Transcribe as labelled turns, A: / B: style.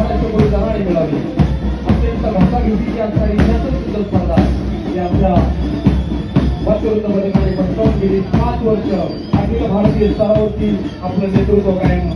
A: समाजाच्या बलिदानाने मिळावी. अत्यंत घासाघिसीची असणारी नेतृत्व स्पर्धा ही आमच्या मध्यवर्त मध्ये पटकावून गेली 5 वर्ष अखिल भारतीय स्तरावरती आपलं नेतृत्व कायम